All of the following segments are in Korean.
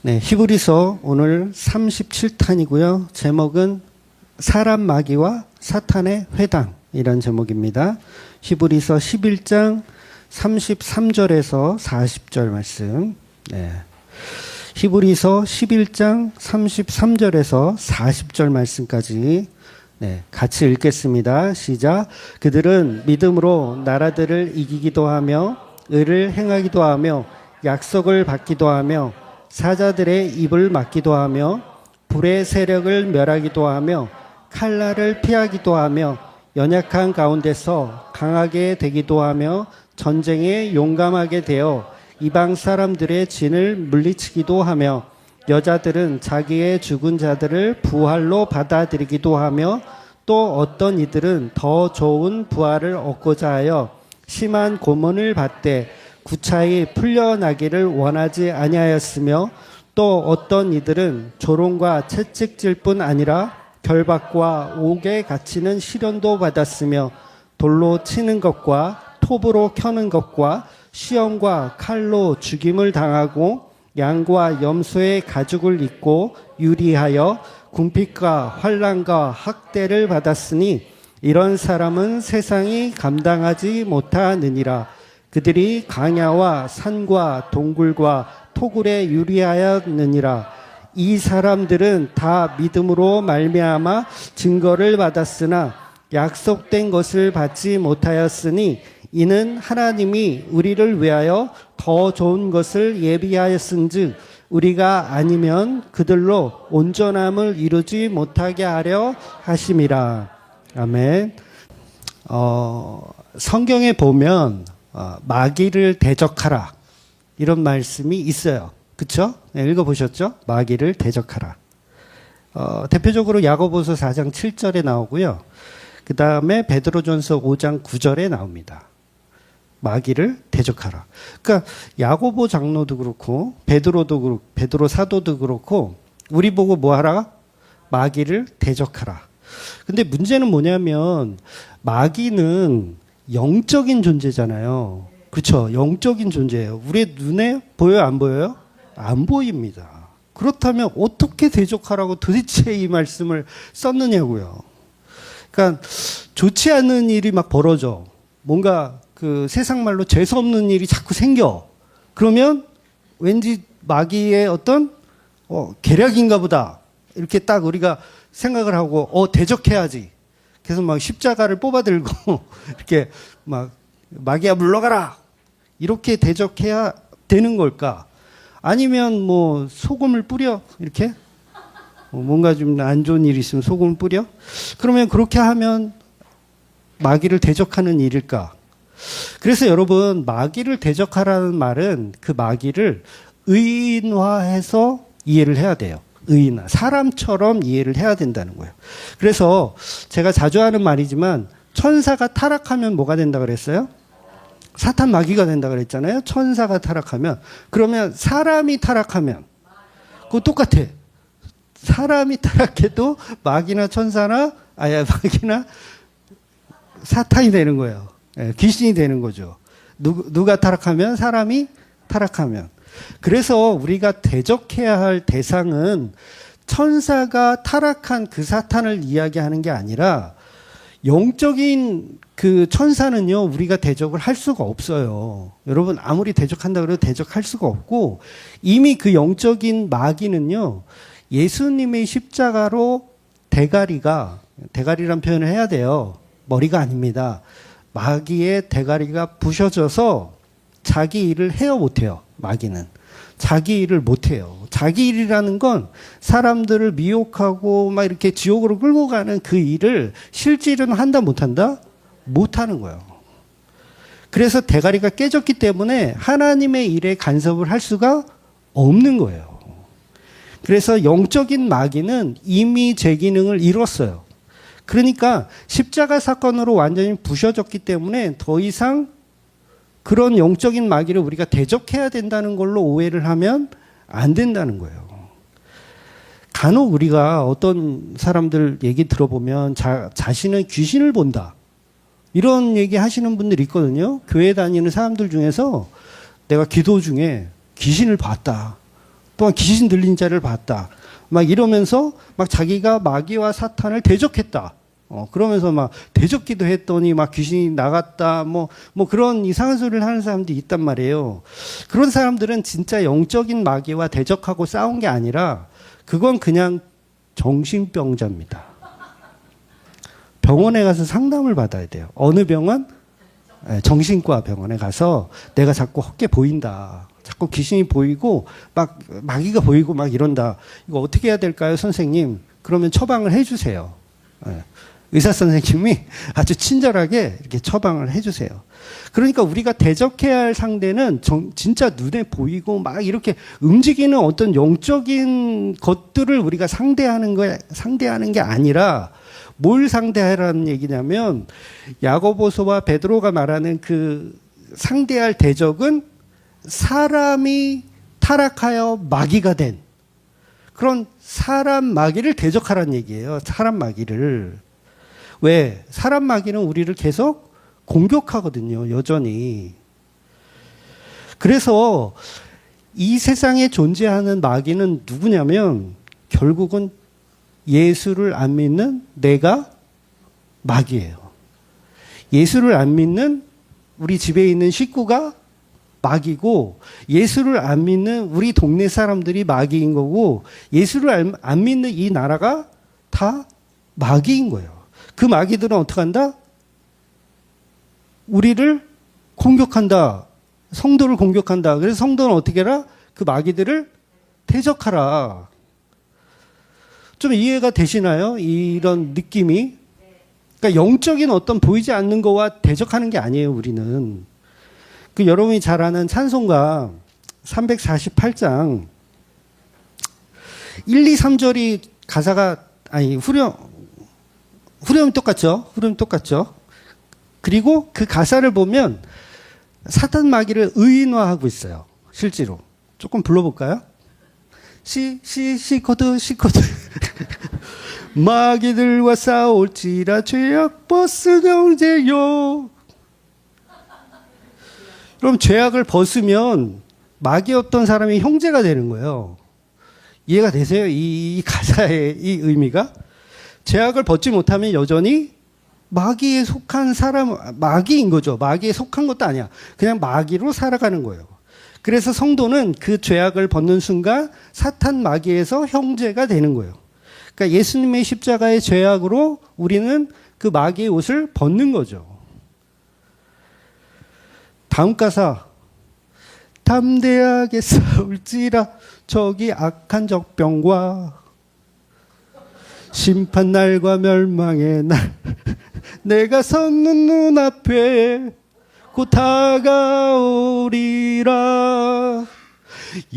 네, 히브리서 오늘 37탄이고요. 제목은 사람 마귀와 사탄의 회당 이런 제목입니다. 히브리서 11장 33절에서 40절 말씀. 네. 히브리서 11장 33절에서 40절 말씀까지 같이 읽겠습니다. 시작. 그들은 믿음으로 나라들을 이기기도 하며 의를 행하기도 하며 약속을 받기도 하며 사자들의 입을 막기도 하며 불의 세력을 멸하기도 하며 칼날을 피하기도 하며 연약한 가운데서 강하게 되기도 하며 전쟁에 용감하게 되어 이방 사람들의 진을 물리치기도 하며 여자들은 자기의 죽은 자들을 부활로 받아들이기도 하며 또 어떤 이들은 더 좋은 부활을 얻고자 하여 심한 고문을 받되 구차히 풀려나기를 원하지 아니하였으며 또 어떤 이들은 조롱과 채찍질 뿐 아니라 결박과 옥에 갇히는 시련도 받았으며 돌로 치는 것과 톱으로 켜는 것과 시험과 칼로 죽임을 당하고 양과 염소의 가죽을 입고 유리하여 궁핍과 환난과 학대를 받았으니 이런 사람은 세상이 감당하지 못하느니라. 그들이 강야와 산과 동굴과 토굴에 유리하였느니라. 이 사람들은 다 믿음으로 말미암아 증거를 받았으나 약속된 것을 받지 못하였으니 이는 하나님이 우리를 위하여 더 좋은 것을 예비하였은즉 우리가 아니면 그들로 온전함을 이루지 못하게 하려 하심이라. 아멘. 성경에 보면 마귀를 대적하라 이런 말씀이 있어요. 그렇죠? 네, 읽어보셨죠? 마귀를 대적하라. 대표적으로 야고보서 4장 7절에 나오고요. 그 다음에 베드로전서 5장 9절에 나옵니다. 마귀를 대적하라. 그러니까 야고보 장로도 그렇고 베드로도 그렇고 베드로 사도도 그렇고 우리 보고 뭐 하라? 마귀를 대적하라. 근데 문제는 뭐냐면 마귀는 영적인 존재잖아요. 그렇죠? 영적인 존재예요. 우리의 눈에 보여요? 안 보여요? 안 보입니다. 그렇다면 어떻게 대적하라고 도대체 이 말씀을 썼느냐고요. 그러니까 좋지 않은 일이 막 벌어져. 뭔가 그 세상 말로 재수없는 일이 자꾸 생겨. 그러면 왠지 마귀의 어떤 계략인가 보다. 이렇게 딱 우리가 생각을 하고 대적해야지. 그래서 막 십자가를 뽑아들고 이렇게 막 마귀야 물러가라. 이렇게 대적해야 되는 걸까? 아니면 뭐 소금을 뿌려 이렇게 뭔가 좀 안 좋은 일이 있으면 소금을 뿌려? 그러면 그렇게 하면 마귀를 대적하는 일일까? 그래서 여러분 마귀를 대적하라는 말은 그 마귀를 의인화해서 이해를 해야 돼요. 의인화. 사람처럼 이해를 해야 된다는 거예요. 그래서 제가 자주 하는 말이지만 천사가 타락하면 뭐가 된다 그랬어요? 사탄 마귀가 된다 그랬잖아요. 천사가 타락하면. 그러면 사람이 타락하면 그거 똑같아. 사람이 타락해도 마귀나 천사나 마귀나 사탄이 되는 거예요. 귀신이 되는 거죠. 누가 타락하면? 사람이 타락하면. 그래서 우리가 대적해야 할 대상은 천사가 타락한 그 사탄을 이야기하는 게 아니라 영적인 그 천사는요, 우리가 대적을 할 수가 없어요. 여러분, 아무리 대적한다 그래도 대적할 수가 없고, 이미 그 영적인 마귀는요, 예수님의 십자가로 대가리란 표현을 해야 돼요. 머리가 아닙니다. 마귀의 대가리가 부셔져서 자기 일을 해요, 못해요? 마귀는. 자기 일을 못해요. 자기 일이라는 건 사람들을 미혹하고 막 이렇게 지옥으로 끌고 가는 그 일을 실질은 한다, 못한다? 못하는 거예요. 그래서 대가리가 깨졌기 때문에 하나님의 일에 간섭을 할 수가 없는 거예요. 그래서 영적인 마귀는 이미 제 기능을 이뤘어요. 그러니까 십자가 사건으로 완전히 부셔졌기 때문에 더 이상 그런 영적인 마귀를 우리가 대적해야 된다는 걸로 오해를 하면 안 된다는 거예요. 간혹 우리가 어떤 사람들 얘기 들어보면 자신은 귀신을 본다. 이런 얘기 하시는 분들이 있거든요. 교회 다니는 사람들 중에서 내가 기도 중에 귀신을 봤다. 또한 귀신 들린 자를 봤다. 막 이러면서 막 자기가 마귀와 사탄을 대적했다. 그러면서 막 대적기도 했더니 막 귀신이 나갔다. 뭐 그런 이상한 소리를 하는 사람들이 있단 말이에요. 그런 사람들은 진짜 영적인 마귀와 대적하고 싸운 게 아니라 그건 그냥 정신병자입니다. 병원에 가서 상담을 받아야 돼요. 어느 병원? 정신과 병원에 가서 내가 자꾸 헛게 보인다. 자꾸 귀신이 보이고 막 마귀가 보이고 막 이런다. 이거 어떻게 해야 될까요, 선생님? 그러면 처방을 해주세요. 의사 선생님이 아주 친절하게 이렇게 처방을 해주세요. 그러니까 우리가 대적해야 할 상대는 진짜 눈에 보이고 막 이렇게 움직이는 어떤 영적인 것들을 우리가 상대하는 게 아니라 뭘 상대하라는 얘기냐면 야고보서와 베드로가 말하는 그 상대할 대적은 사람이 타락하여 마귀가 된 그런 사람 마귀를 대적하라는 얘기예요. 사람 마귀를. 왜? 사람 마귀는 우리를 계속 공격하거든요. 여전히. 그래서 이 세상에 존재하는 마귀는 누구냐면 결국은 예수를 안 믿는 내가 마귀예요. 예수를 안 믿는 우리 집에 있는 식구가 마귀고 예수를 안 믿는 우리 동네 사람들이 마귀인 거고 예수를 안 믿는 이 나라가 다 마귀인 거예요. 그 마귀들은 어떻게 한다? 우리를 공격한다. 성도를 공격한다. 그래서 성도는 어떻게 해라? 그 마귀들을 대적하라. 좀 이해가 되시나요? 이런 느낌이. 그러니까 영적인 어떤 보이지 않는 거와 대적하는 게 아니에요, 우리는. 그 여러분이 잘 아는 찬송가 348장 1, 2, 3절이 가사가 후렴이 똑같죠? 후렴이 똑같죠? 그리고 그 가사를 보면 사탄 마귀를 의인화하고 있어요. 실제로. 조금 불러볼까요? 시코드 마귀들과 싸울지라 죄악 벗은 형제요. 그럼 죄악을 벗으면 마귀였던 사람이 형제가 되는 거예요. 이해가 되세요? 이 가사의 이 의미가? 죄악을 벗지 못하면 여전히 마귀에 속한 사람, 마귀인 거죠. 마귀에 속한 것도 아니야. 그냥 마귀로 살아가는 거예요. 그래서 성도는 그 죄악을 벗는 순간 사탄 마귀에서 형제가 되는 거예요. 그러니까 예수님의 십자가의 죄악으로 우리는 그 마귀의 옷을 벗는 거죠. 다음 가사. 담대하게 싸울지라 저기 악한 적병과 심판날과 멸망의 날 내가 섰는 눈앞에 곧 다가오리라.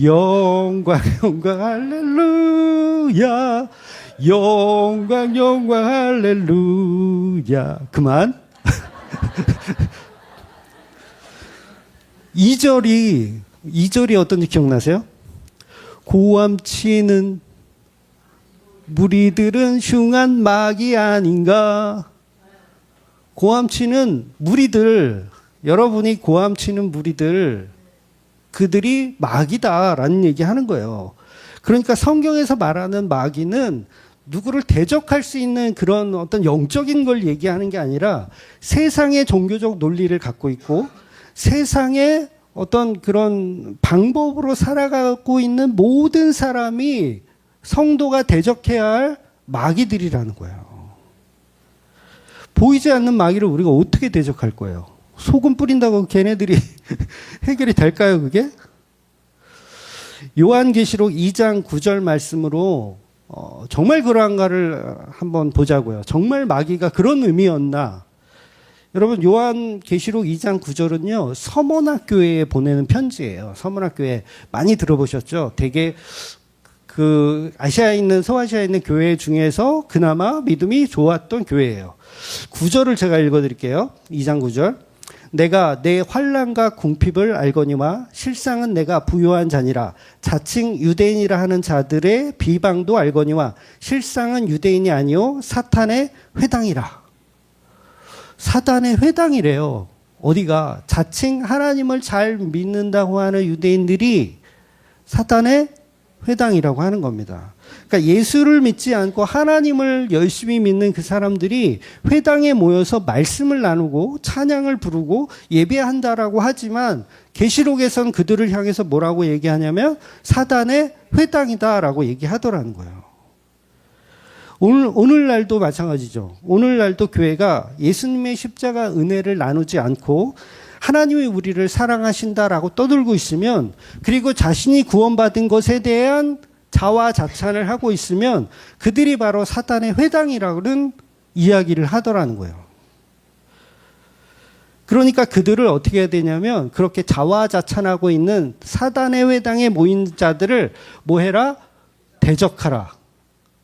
영광 할렐루야. 영광 할렐루야. 그만. 2절이 어떤지 기억나세요? 고함치는 무리들은 흉한 마귀 아닌가? 고함치는 무리들, 여러분이 고함치는 무리들, 그들이 마귀다라는 얘기 하는 거예요. 그러니까 성경에서 말하는 마귀는 누구를 대적할 수 있는 그런 어떤 영적인 걸 얘기하는 게 아니라 세상의 종교적 논리를 갖고 있고 세상의 어떤 그런 방법으로 살아가고 있는 모든 사람이 성도가 대적해야 할 마귀들이라는 거예요. 보이지 않는 마귀를 우리가 어떻게 대적할 거예요? 소금 뿌린다고 걔네들이 해결이 될까요, 그게? 요한계시록 2장 9절 말씀으로 정말 그러한가를 한번 보자고요. 정말 마귀가 그런 의미였나? 여러분, 요한계시록 2장 9절은요, 서머나 교회에 보내는 편지예요. 서머나 교회 많이 들어보셨죠? 되게 그 아시아에 있는 서아시아에 있는 교회 중에서 그나마 믿음이 좋았던 교회예요. 9절을 제가 읽어드릴게요. 2장 9절. 내가 내 환난과 궁핍을 알거니와 실상은 내가 부요한 자니라. 자칭 유대인이라 하는 자들의 비방도 알거니와 실상은 유대인이 아니요 사탄의 회당이라. 사탄의 회당이래요. 어디가? 자칭 하나님을 잘 믿는다고 하는 유대인들이 사탄의 회당이라고 하는 겁니다. 그러니까 예수를 믿지 않고 하나님을 열심히 믿는 그 사람들이 회당에 모여서 말씀을 나누고 찬양을 부르고 예배한다라고 하지만 계시록에선 그들을 향해서 뭐라고 얘기하냐면 사단의 회당이다라고 얘기하더라는 거예요. 오늘날도 마찬가지죠. 오늘날도 교회가 예수님의 십자가 은혜를 나누지 않고 하나님이 우리를 사랑하신다라고 떠들고 있으면, 그리고 자신이 구원받은 것에 대한 자화자찬을 하고 있으면 그들이 바로 사단의 회당이라는 이야기를 하더라는 거예요. 그러니까 그들을 어떻게 해야 되냐면 그렇게 자화자찬하고 있는 사단의 회당에 모인 자들을 뭐 해라? 대적하라.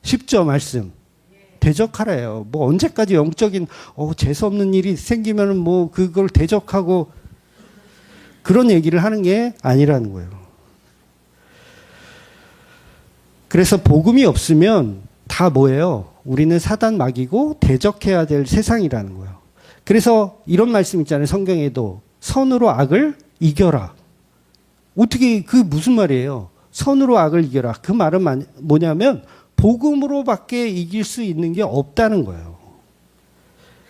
쉽죠, 말씀. 대적하래요. 뭐 언제까지 영적인 재수 없는 일이 생기면은 뭐 그걸 대적하고 그런 얘기를 하는 게 아니라는 거예요. 그래서 복음이 없으면 다 뭐예요? 우리는 사단 막이고 대적해야 될 세상이라는 거예요. 그래서 이런 말씀 있잖아요. 성경에도 선으로 악을 이겨라. 어떻게 그 무슨 말이에요? 선으로 악을 이겨라. 그 말은 뭐냐면 복음으로밖에 이길 수 있는 게 없다는 거예요.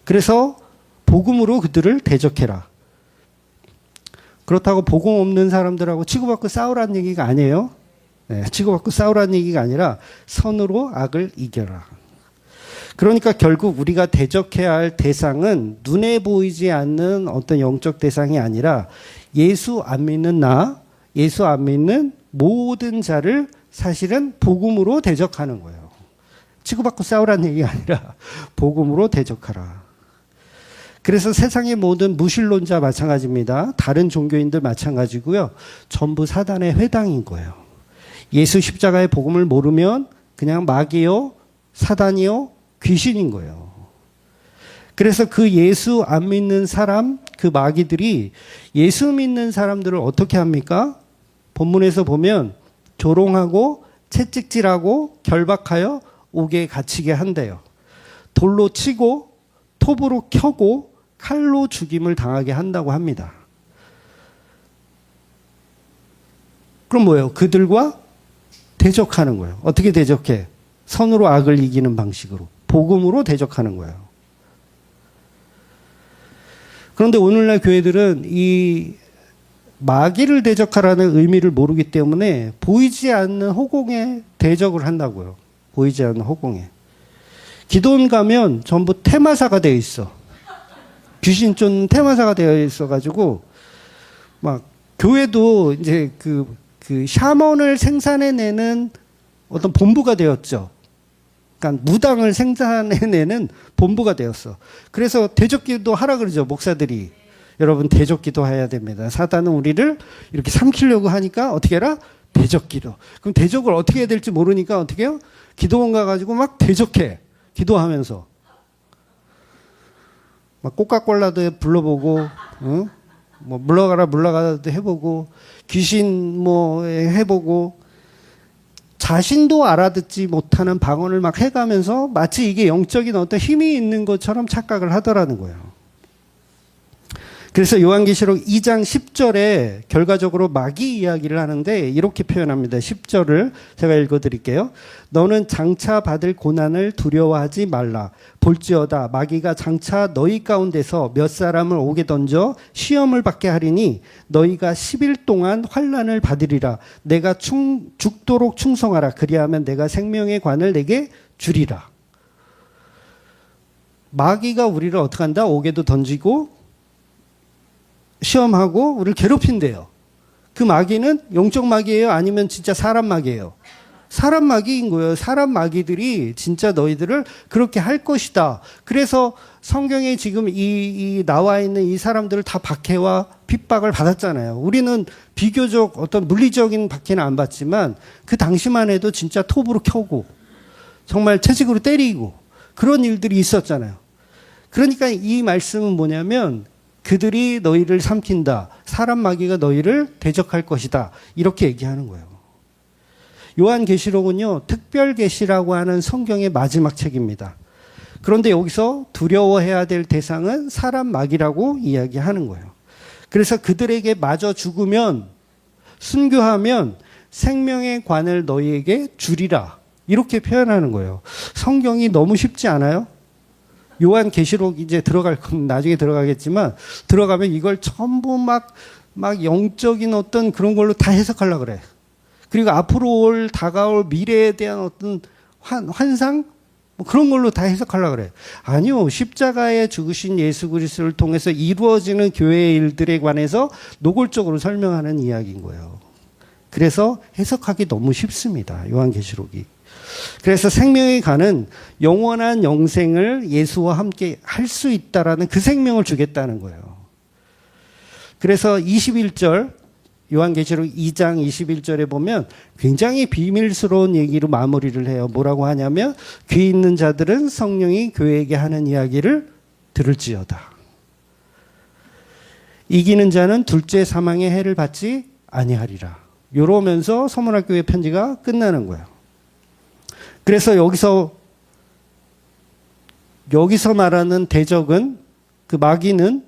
그래서 복음으로 그들을 대적해라. 그렇다고 복음 없는 사람들하고 치고받고 싸우라는 얘기가 아니에요. 네, 치고받고 싸우라는 얘기가 아니라 선으로 악을 이겨라. 그러니까 결국 우리가 대적해야 할 대상은 눈에 보이지 않는 어떤 영적 대상이 아니라 예수 안 믿는 나, 예수 안 믿는 모든 자를 사실은 복음으로 대적하는 거예요. 치고받고 싸우라는 얘기가 아니라 복음으로 대적하라. 그래서 세상의 모든 무신론자 마찬가지입니다. 다른 종교인들 마찬가지고요. 전부 사단의 회당인 거예요. 예수 십자가의 복음을 모르면 그냥 마귀요, 사단이요, 귀신인 거예요. 그래서 그 예수 안 믿는 사람, 그 마귀들이 예수 믿는 사람들을 어떻게 합니까? 본문에서 보면 조롱하고 채찍질하고 결박하여 옥에 갇히게 한대요. 돌로 치고 톱으로 켜고 칼로 죽임을 당하게 한다고 합니다. 그럼 뭐예요? 그들과 대적하는 거예요. 어떻게 대적해? 선으로 악을 이기는 방식으로. 복음으로 대적하는 거예요. 그런데 오늘날 교회들은 이 마귀를 대적하라는 의미를 모르기 때문에 보이지 않는 허공에 대적을 한다고요. 보이지 않는 허공에. 기도원 가면 전부 테마사가 되어 있어. 귀신 쫓는 테마사가 되어 있어가지고 막 교회도 이제 그 샤먼을 생산해내는 어떤 본부가 되었죠. 그러니까 무당을 생산해내는 본부가 되었어. 그래서 대적기도 하라 그러죠, 목사들이. 여러분 대적기도 해야 됩니다. 사단은 우리를 이렇게 삼키려고 하니까 어떻게 해라? 대적기도. 그럼 대적을 어떻게 해야 될지 모르니까 어떻게 해요? 기도원 가가지고 막 대적해. 기도하면서. 막 꼬까꼴라도 불러보고, 응? 뭐 물러가라도 해보고, 귀신 뭐 해보고, 자신도 알아듣지 못하는 방언을 막 해가면서 마치 이게 영적인 어떤 힘이 있는 것처럼 착각을 하더라는 거예요. 그래서 요한계시록 2장 10절에 결과적으로 마귀 이야기를 하는데 이렇게 표현합니다. 10절을 제가 읽어드릴게요. 너는 장차 받을 고난을 두려워하지 말라. 볼지어다 마귀가 장차 너희 가운데서 몇 사람을 옥에 던져 시험을 받게 하리니 너희가 10일 동안 환난을 받으리라. 내가 죽도록 충성하라. 그리하면 내가 생명의 관을 내게 주리라. 마귀가 우리를 어떻게 한다? 옥에도 던지고 시험하고 우리를 괴롭힌대요. 그 마귀는 영적 마귀예요? 아니면 진짜 사람 마귀예요? 사람 마귀인 거예요. 사람 마귀들이 진짜 너희들을 그렇게 할 것이다. 그래서 성경에 지금 이 나와 있는 이 사람들을 다 박해와 핍박을 받았잖아요. 우리는 비교적 어떤 물리적인 박해는 안 받지만 그 당시만 해도 진짜 톱으로 켜고 정말 채찍으로 때리고 그런 일들이 있었잖아요. 그러니까 이 말씀은 뭐냐면 그들이 너희를 삼킨다. 사람 마귀가 너희를 대적할 것이다. 이렇게 얘기하는 거예요. 요한계시록은요, 특별계시라고 하는 성경의 마지막 책입니다. 그런데 여기서 두려워해야 될 대상은 사람 마귀라고 이야기하는 거예요. 그래서 그들에게 마저 죽으면, 순교하면 생명의 관을 너희에게 주리라. 이렇게 표현하는 거예요. 성경이 너무 쉽지 않아요? 요한계시록 이제 나중에 들어가겠지만, 들어가면 이걸 전부 막 영적인 어떤 그런 걸로 다 해석하려고 그래. 그리고 앞으로 다가올 미래에 대한 어떤 환상? 뭐 그런 걸로 다 해석하려고 그래. 아니요. 십자가에 죽으신 예수 그리스도를 통해서 이루어지는 교회의 일들에 관해서 노골적으로 설명하는 이야기인 거예요. 그래서 해석하기 너무 쉽습니다. 요한계시록이. 그래서 생명의 관은 영원한 영생을 예수와 함께 할 수 있다라는 그 생명을 주겠다는 거예요. 그래서 21절 요한계시록 2장 21절에 보면 굉장히 비밀스러운 얘기로 마무리를 해요. 뭐라고 하냐면 귀 있는 자들은 성령이 교회에게 하는 이야기를 들을지어다. 이기는 자는 둘째 사망의 해를 받지 아니하리라. 이러면서 서문학교의 편지가 끝나는 거예요. 그래서 여기서 말하는 대적은 그 마귀는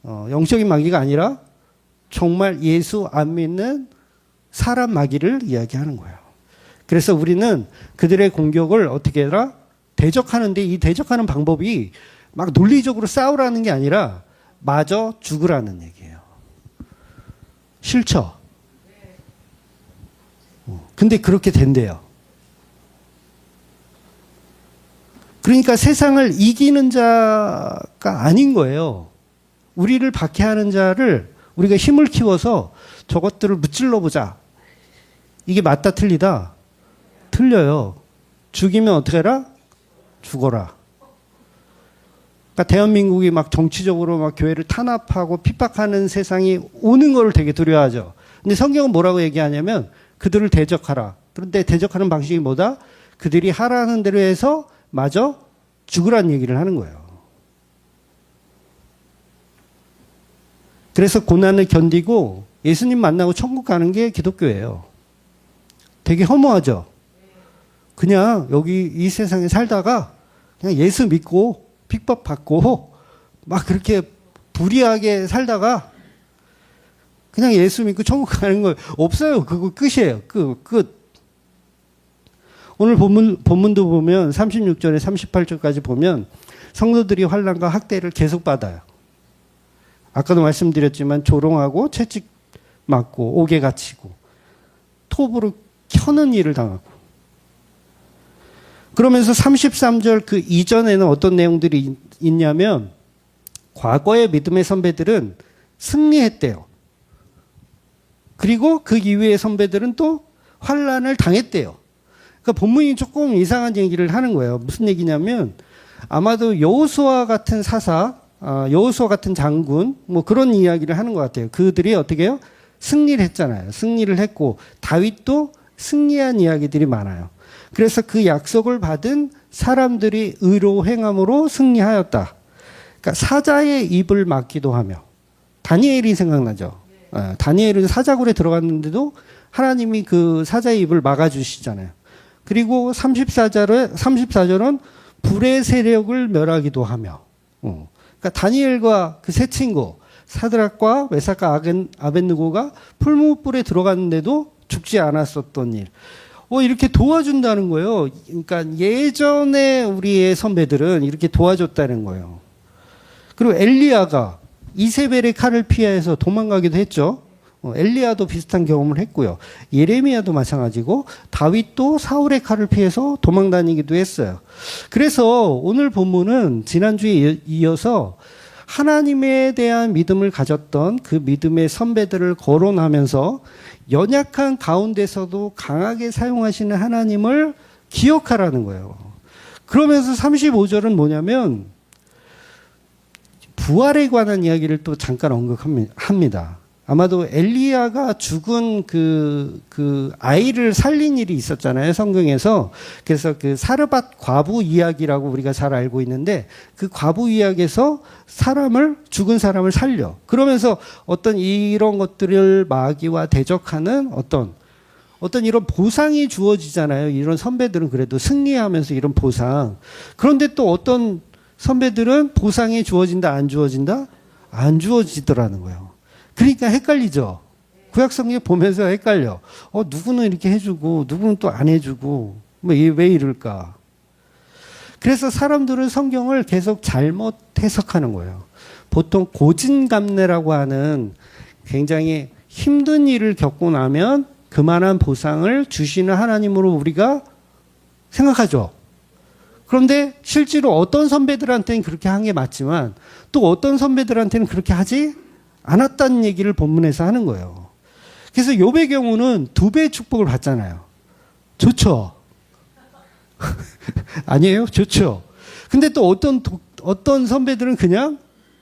영적인 마귀가 아니라 정말 예수 안 믿는 사람 마귀를 이야기하는 거예요. 그래서 우리는 그들의 공격을 어떻게 해라? 대적하는데 이 대적하는 방법이 막 논리적으로 싸우라는 게 아니라 마저 죽으라는 얘기예요. 싫죠? 근데 그렇게 된대요. 그러니까 세상을 이기는 자가 아닌 거예요. 우리를 박해하는 자를 우리가 힘을 키워서 저것들을 무찔러 보자. 이게 맞다 틀리다? 틀려요. 죽이면 어떻게 해라? 죽어라. 그러니까 대한민국이 막 정치적으로 막 교회를 탄압하고 핍박하는 세상이 오는 걸 되게 두려워하죠. 근데 성경은 뭐라고 얘기하냐면 그들을 대적하라. 그런데 대적하는 방식이 뭐다? 그들이 하라는 대로 해서 마저 죽으라는 얘기를 하는 거예요. 그래서 고난을 견디고 예수님 만나고 천국 가는 게 기독교예요. 되게 허무하죠? 그냥 여기 이 세상에 살다가 그냥 예수 믿고 핍박받고 막 그렇게 불의하게 살다가 그냥 예수 믿고 천국 가는 거 없어요. 그거 끝이에요. 끝. 오늘 본문도 보면 36절에 38절까지 보면 성도들이 환난과 학대를 계속 받아요. 아까도 말씀드렸지만 조롱하고 채찍 맞고 옥에 갇히고 톱으로 켜는 일을 당하고 그러면서 33절 그 이전에는 어떤 내용들이 있냐면 과거의 믿음의 선배들은 승리했대요. 그리고 그 이후의 선배들은 또 환난을 당했대요. 그러니까 본문이 조금 이상한 얘기를 하는 거예요. 무슨 얘기냐면 아마도 여호수아 같은 사사, 여호수아 같은 장군 뭐 그런 이야기를 하는 것 같아요. 그들이 어떻게 해요? 승리를 했잖아요. 승리를 했고 다윗도 승리한 이야기들이 많아요. 그래서 그 약속을 받은 사람들이 의로 행함으로 승리하였다. 그러니까 사자의 입을 막기도 하며 다니엘이 생각나죠. 다니엘은 사자굴에 들어갔는데도 하나님이 그 사자의 입을 막아주시잖아요. 그리고 34절은 불의 세력을 멸하기도 하며 그러니까 다니엘과 그 세 친구 사드락과 메삭과 아벳느고가 풀무불에 들어갔는데도 죽지 않았었던 일. 이렇게 도와준다는 거예요. 그러니까 예전에 우리의 선배들은 이렇게 도와줬다는 거예요. 그리고 엘리야가 이세벨의 칼을 피해서 도망가기도 했죠. 엘리야도 비슷한 경험을 했고요. 예레미야도 마찬가지고 다윗도 사울의 칼을 피해서 도망다니기도 했어요. 그래서 오늘 본문은 지난주에 이어서 하나님에 대한 믿음을 가졌던 그 믿음의 선배들을 거론하면서 연약한 가운데서도 강하게 사용하시는 하나님을 기억하라는 거예요. 그러면서 35절은 뭐냐면 부활에 관한 이야기를 또 잠깐 언급합니다. 아마도 엘리야가 죽은 그 아이를 살린 일이 있었잖아요, 성경에서. 그래서 그 사르밧 과부 이야기라고 우리가 잘 알고 있는데 그 과부 이야기에서 죽은 사람을 살려. 그러면서 어떤 이런 것들을 마귀와 대적하는 어떤 이런 보상이 주어지잖아요. 이런 선배들은 그래도 승리하면서 이런 보상. 그런데 또 어떤 선배들은 보상이 주어진다, 안 주어진다? 안 주어지더라는 거예요. 그러니까 헷갈리죠. 구약 성경 보면서 헷갈려. 누구는 이렇게 해주고 누구는 또 안 해주고 뭐 왜 이럴까? 그래서 사람들은 성경을 계속 잘못 해석하는 거예요. 보통 고진감래라고 하는 굉장히 힘든 일을 겪고 나면 그만한 보상을 주시는 하나님으로 우리가 생각하죠. 그런데 실제로 어떤 선배들한테는 그렇게 한 게 맞지만 또 어떤 선배들한테는 그렇게 하지 않았다는 얘기를 본문에서 하는 거예요. 그래서 욥의 경우는 2배의 축복을 받잖아요. 좋죠? 아니에요? 좋죠? 근데 또 어떤 선배들은 그냥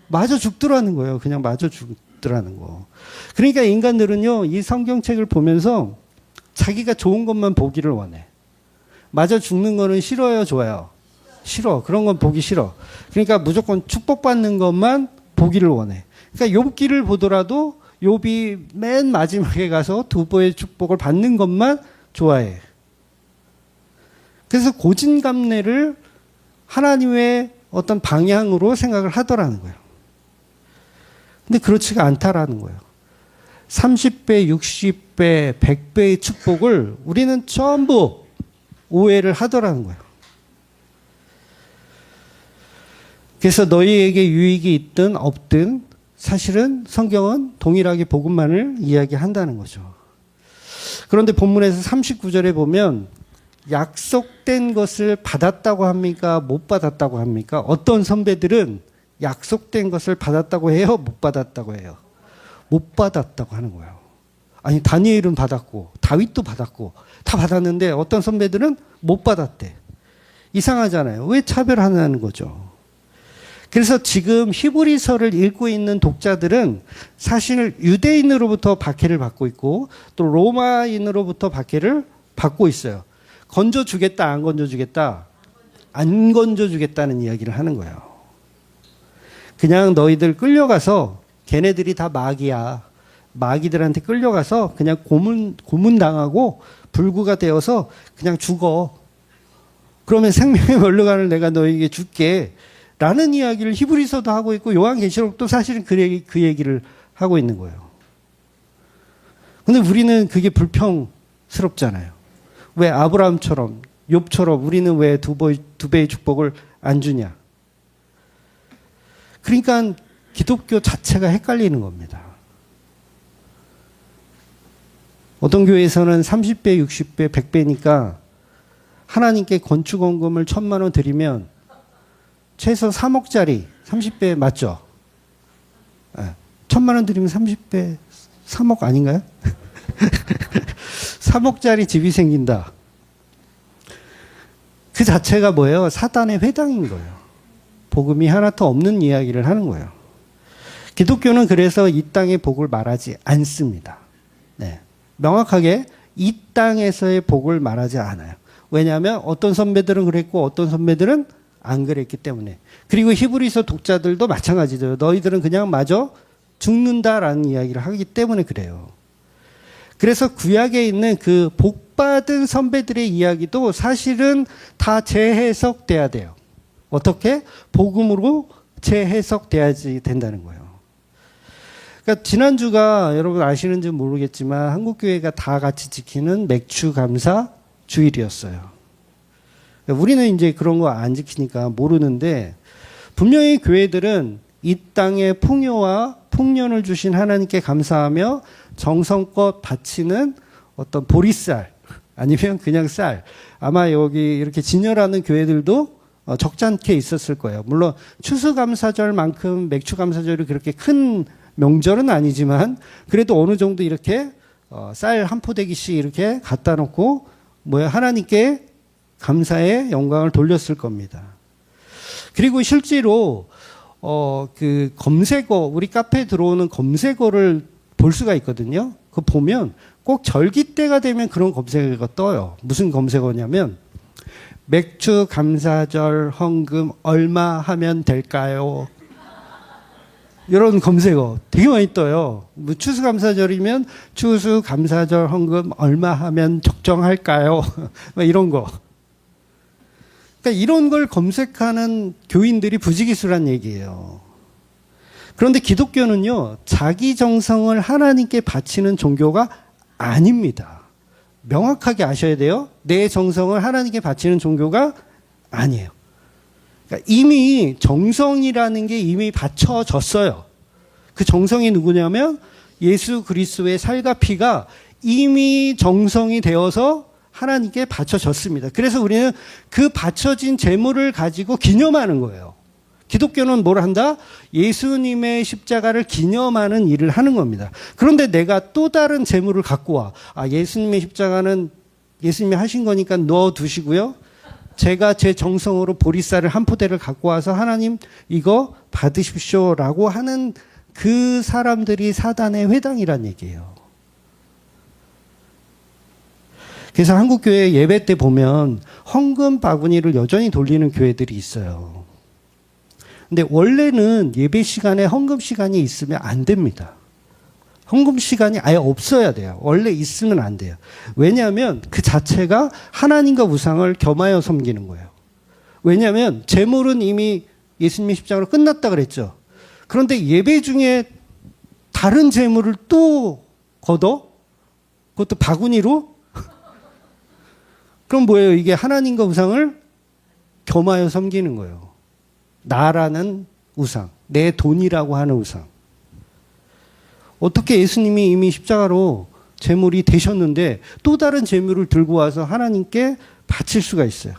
마저 죽더라는 거예요. 그냥 마저 죽더라는 거. 그러니까 인간들은요, 이 성경책을 보면서 자기가 좋은 것만 보기를 원해. 마저 죽는 거는 싫어요, 좋아요? 싫어. 그런 건 보기 싫어. 그러니까 무조건 축복받는 것만 보기를 원해. 그러니까 욥기를 보더라도 욥이 맨 마지막에 가서 2배의 축복을 받는 것만 좋아해. 그래서 고진감래를 하나님의 어떤 방향으로 생각을 하더라는 거예요. 근데 그렇지가 않다라는 거예요. 30배, 60배, 100배의 축복을 우리는 전부 오해를 하더라는 거예요. 그래서 너희에게 유익이 있든 없든 사실은 성경은 동일하게 복음만을 이야기한다는 거죠. 그런데 본문에서 39절에 보면 약속된 것을 받았다고 합니까? 못 받았다고 합니까? 어떤 선배들은 약속된 것을 받았다고 해요? 못 받았다고 해요? 못 받았다고 하는 거예요. 아니, 다니엘은 받았고 다윗도 받았고 다 받았는데 어떤 선배들은 못 받았대. 이상하잖아요. 왜 차별하는 거죠? 그래서 지금 히브리서를 읽고 있는 독자들은 사실 유대인으로부터 박해를 받고 있고 또 로마인으로부터 박해를 받고 있어요. 건져주겠다, 안 건져주겠다? 안 건져주겠다는 이야기를 하는 거예요. 그냥 너희들 끌려가서 걔네들이 다 마귀야. 마귀들한테 끌려가서 그냥 고문당하고 불구가 되어서 그냥 죽어. 그러면 생명의 면류관을 내가 너희에게 줄게. 라는 이야기를 히브리서도 하고 있고 요한계시록도 사실은 그 얘기를 하고 있는 거예요. 근데 우리는 그게 불평스럽잖아요. 왜 아브라함처럼 욥처럼 우리는 왜 2배의 축복을 안 주냐. 그러니까 기독교 자체가 헷갈리는 겁니다. 어떤 교회에서는 30배, 60배, 100배니까 하나님께 건축원금을 1,000만 원 드리면 최소 3억짜리 30배 맞죠? 네. 1,000만 원 드리면 30배 3억 아닌가요? 3억짜리 집이 생긴다. 그 자체가 뭐예요? 사단의 회당인 거예요. 복음이 하나 더 없는 이야기를 하는 거예요. 기독교는 그래서 이 땅의 복을 말하지 않습니다. 네. 명확하게 이 땅에서의 복을 말하지 않아요. 왜냐하면 어떤 선배들은 그랬고 어떤 선배들은 안 그랬기 때문에. 그리고 히브리서 독자들도 마찬가지죠. 너희들은 그냥 마저 죽는다라는 이야기를 하기 때문에 그래요. 그래서 구약에 있는 그 복받은 선배들의 이야기도 사실은 다 재해석돼야 돼요. 어떻게? 복음으로 재해석돼야지 된다는 거예요. 그러니까 지난주가 여러분 아시는지 모르겠지만 한국교회가 다 같이 지키는 맥주감사 주일이었어요. 우리는 이제 그런 거 안 지키니까 모르는데 분명히 교회들은 이 땅에 풍요와 풍년을 주신 하나님께 감사하며 정성껏 바치는 어떤 보리쌀 아니면 그냥 쌀 아마 여기 이렇게 진열하는 교회들도 적잖게 있었을 거예요. 물론 추수감사절만큼 맥주감사절이 그렇게 큰 명절은 아니지만 그래도 어느 정도 이렇게 쌀 한 포대기씩 이렇게 갖다 놓고 하나님께 감사의 영광을 돌렸을 겁니다. 그리고 실제로 그 검색어 우리 카페에 들어오는 검색어를 볼 수가 있거든요. 그거 보면 꼭 절기 때가 되면 그런 검색어가 떠요. 무슨 검색어냐면 맥주 감사절 헌금 얼마 하면 될까요? 이런 검색어 되게 많이 떠요. 뭐 추수감사절이면 추수감사절 헌금 얼마 하면 적정할까요? 이런 거. 그러니까 이런 걸 검색하는 교인들이 부지기수란 얘기예요. 그런데 기독교는요, 자기 정성을 하나님께 바치는 종교가 아닙니다. 명확하게 아셔야 돼요. 내 정성을 하나님께 바치는 종교가 아니에요. 그러니까 이미 정성이라는 게 이미 바쳐졌어요. 그 정성이 누구냐면 예수 그리스도의 살과 피가 이미 정성이 되어서 하나님께 바쳐졌습니다. 그래서 우리는 그 바쳐진 제물을 가지고 기념하는 거예요. 기독교는 뭘 한다? 예수님의 십자가를 기념하는 일을 하는 겁니다. 그런데 내가 또 다른 제물을 갖고 와. 예수님의 십자가는 예수님이 하신 거니까 넣어두시고요. 제가 제 정성으로 보리쌀을 한 포대를 갖고 와서 하나님 이거 받으십시오라고 하는 그 사람들이 사단의 회당이란 얘기예요. 그래서 한국교회 예배 때 보면 헌금 바구니를 여전히 돌리는 교회들이 있어요. 근데 원래는 예배 시간에 헌금 시간이 있으면 안 됩니다. 헌금 시간이 아예 없어야 돼요. 원래 있으면 안 돼요. 왜냐하면 그 자체가 하나님과 우상을 겸하여 섬기는 거예요. 왜냐하면 제물은 이미 예수님의 십자가로 끝났다 그랬죠. 그런데 예배 중에 다른 제물을 또 걷어? 그것도 바구니로? 그럼 뭐예요? 이게 하나님과 우상을 겸하여 섬기는 거예요. 나라는 우상, 내 돈이라고 하는 우상. 어떻게 예수님이 이미 십자가로 제물이 되셨는데 또 다른 제물을 들고 와서 하나님께 바칠 수가 있어요.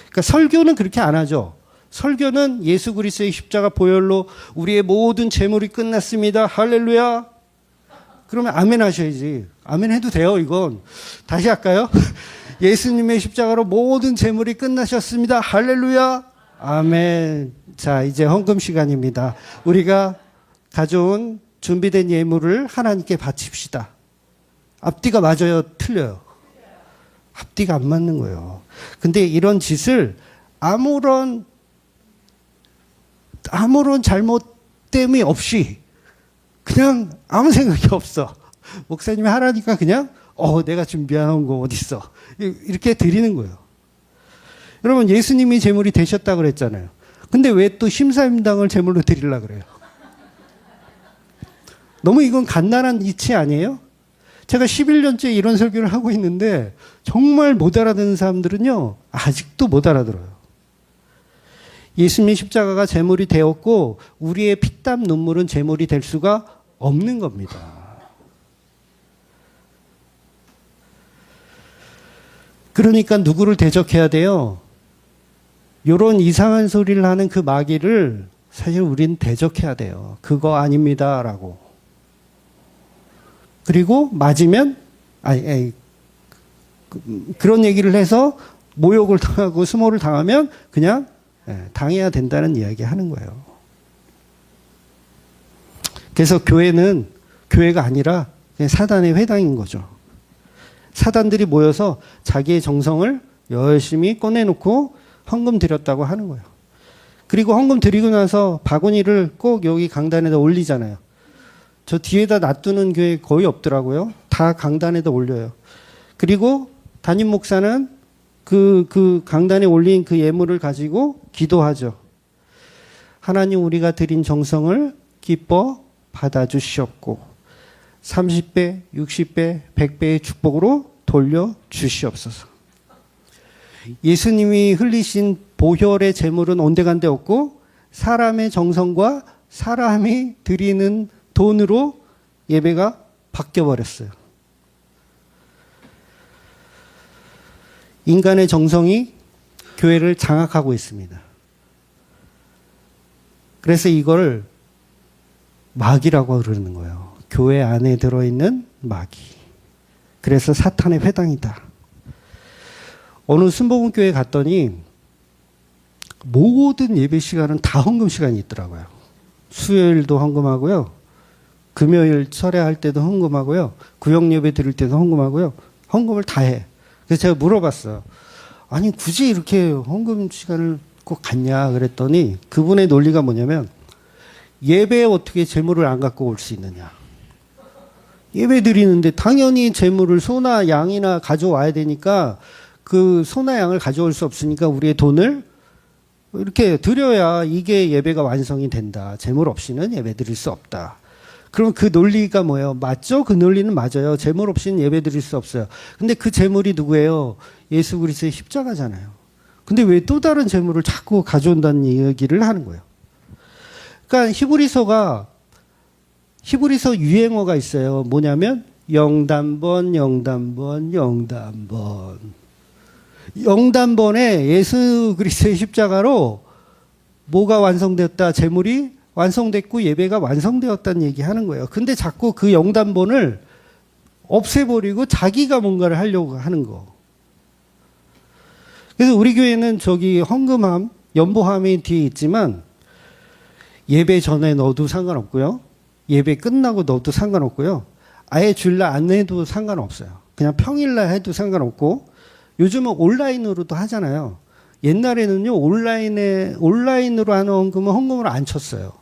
그러니까 설교는 그렇게 안 하죠. 설교는 예수 그리스도의 십자가 보혈로 우리의 모든 제물이 끝났습니다. 할렐루야. 그러면 아멘 하셔야지. 아멘 해도 돼요, 이건. 다시 할까요? 예수님의 십자가로 모든 제물이 끝나셨습니다. 할렐루야. 아멘. 자, 이제 헌금 시간입니다. 우리가 가져온 준비된 예물을 하나님께 바칩시다. 앞뒤가 맞아요? 틀려요? 앞뒤가 안 맞는 거예요. 근데 이런 짓을 아무런 잘못됨이 없이 그냥 아무 생각이 없어. 목사님이 하라니까 그냥 내가 준비한 거 어딨어. 이렇게 드리는 거예요. 여러분, 예수님이 제물이 되셨다고 그랬잖아요. 근데 왜 또 심사임당을 제물로 드리려고 그래요? 너무 이건 갓난한 이치 아니에요? 제가 11년째 이런 설교를 하고 있는데 정말 못 알아듣는 사람들은요, 아직도 못 알아들어요. 예수님의 십자가가 제물이 되었고 우리의 피땀 눈물은 제물이 될 수가 없는 겁니다. 그러니까 누구를 대적해야 돼요? 이런 이상한 소리를 하는 그 마귀를 사실 우리는 대적해야 돼요. 그거 아닙니다 라고. 그리고 맞으면 그런 얘기를 해서 모욕을 당하고 수모를 당하면 그냥 당해야 된다는 이야기 하는 거예요. 그래서 교회는 교회가 아니라 그냥 사단의 회당인 거죠. 사단들이 모여서 자기의 정성을 열심히 꺼내놓고 헌금 드렸다고 하는 거예요. 그리고 헌금 드리고 나서 바구니를 꼭 여기 강단에다 올리잖아요. 저 뒤에다 놔두는 교회 거의 없더라고요. 다 강단에다 올려요. 그리고 담임 목사는 그 강단에 올린 그 예물을 가지고 기도하죠. 하나님, 우리가 드린 정성을 기뻐 받아주시옵고 30배, 60배, 100배의 축복으로 돌려주시옵소서. 예수님이 흘리신 보혈의 제물은 온데간데 없고 사람의 정성과 사람이 드리는 돈으로 예배가 바뀌어버렸어요. 인간의 정성이 교회를 장악하고 있습니다. 그래서 이걸 마귀라고 그러는 거예요. 교회 안에 들어있는 마귀. 그래서 사탄의 회당이다. 어느 순복음교회 갔더니 모든 예배 시간은 다 헌금 시간이 있더라고요. 수요일도 헌금하고요. 금요일 철회할 때도 헌금하고요. 구역 예배 드릴 때도 헌금하고요. 헌금을 다 해. 그래서 제가 물어봤어요. 아니, 굳이 이렇게 헌금 시간을 꼭 갖냐 그랬더니 그분의 논리가 뭐냐면 예배에 어떻게 재물을 안 갖고 올 수 있느냐. 예배 드리는데 당연히 재물을 소나 양이나 가져와야 되니까 그 소나 양을 가져올 수 없으니까 우리의 돈을 이렇게 드려야 이게 예배가 완성이 된다. 재물 없이는 예배 드릴 수 없다. 그럼 그 논리가 뭐예요? 맞죠? 그 논리는 맞아요. 재물 없이는 예배 드릴 수 없어요. 근데 그 재물이 누구예요? 예수 그리스도의 십자가잖아요. 근데 왜 또 다른 재물을 자꾸 가져온다는 얘기를 하는 거예요? 그러니까 히브리서 유행어가 있어요. 뭐냐면 영단번, 영단번, 영단번. 영단번에 예수 그리스도의 십자가로 뭐가 완성되었다? 재물이 완성됐고 예배가 완성되었다는 얘기하는 거예요. 근데 자꾸 그 영단본을 없애버리고 자기가 뭔가를 하려고 하는 거. 그래서 우리 교회는 저기 헌금함, 연보함이 뒤에 있지만 예배 전에 넣어도 상관없고요. 예배 끝나고 넣어도 상관없고요. 아예 줄라 안 해도 상관없어요. 그냥 평일날 해도 상관없고 요즘은 온라인으로도 하잖아요. 옛날에는요, 온라인으로 하는 헌금은 헌금을 안 쳤어요.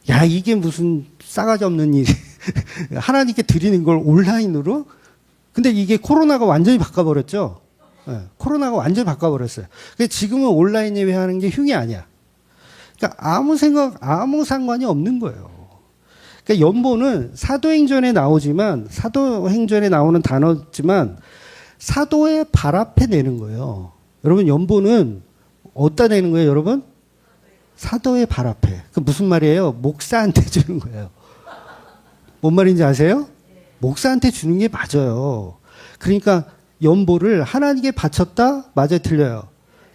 야, 이게 무슨 싸가지 없는 일이. 하나님께 드리는 걸 온라인으로? 근데 이게 코로나가 완전히 바꿔버렸죠? 네, 코로나가 완전히 바꿔버렸어요. 지금은 온라인 예배하는 게 흉이 아니야. 그러니까 아무 상관이 없는 거예요. 그러니까 연보는 사도행전에 나오는 단어지만 사도의 발 앞에 내는 거예요. 여러분, 연보는 어디다 내는 거예요, 여러분? 사도의 발 앞에. 그 무슨 말이에요? 목사한테 주는 거예요. 뭔 말인지 아세요? 목사한테 주는 게 맞아요. 그러니까 연보를 하나님께 바쳤다? 맞아요, 틀려요?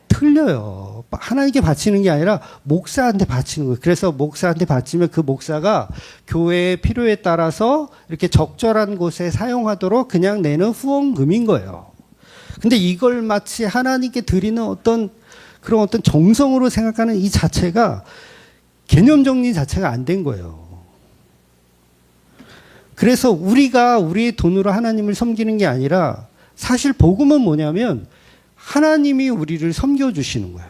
틀려요. 하나님께 바치는 게 아니라 목사한테 바치는 거예요. 그래서 목사한테 바치면 그 목사가 교회의 필요에 따라서 이렇게 적절한 곳에 사용하도록 그냥 내는 후원금인 거예요. 근데 이걸 마치 하나님께 드리는 그런 어떤 정성으로 생각하는 이 자체가 개념 정리 자체가 안 된 거예요. 그래서 우리가 우리의 돈으로 하나님을 섬기는 게 아니라 사실 복음은 뭐냐면 하나님이 우리를 섬겨주시는 거예요.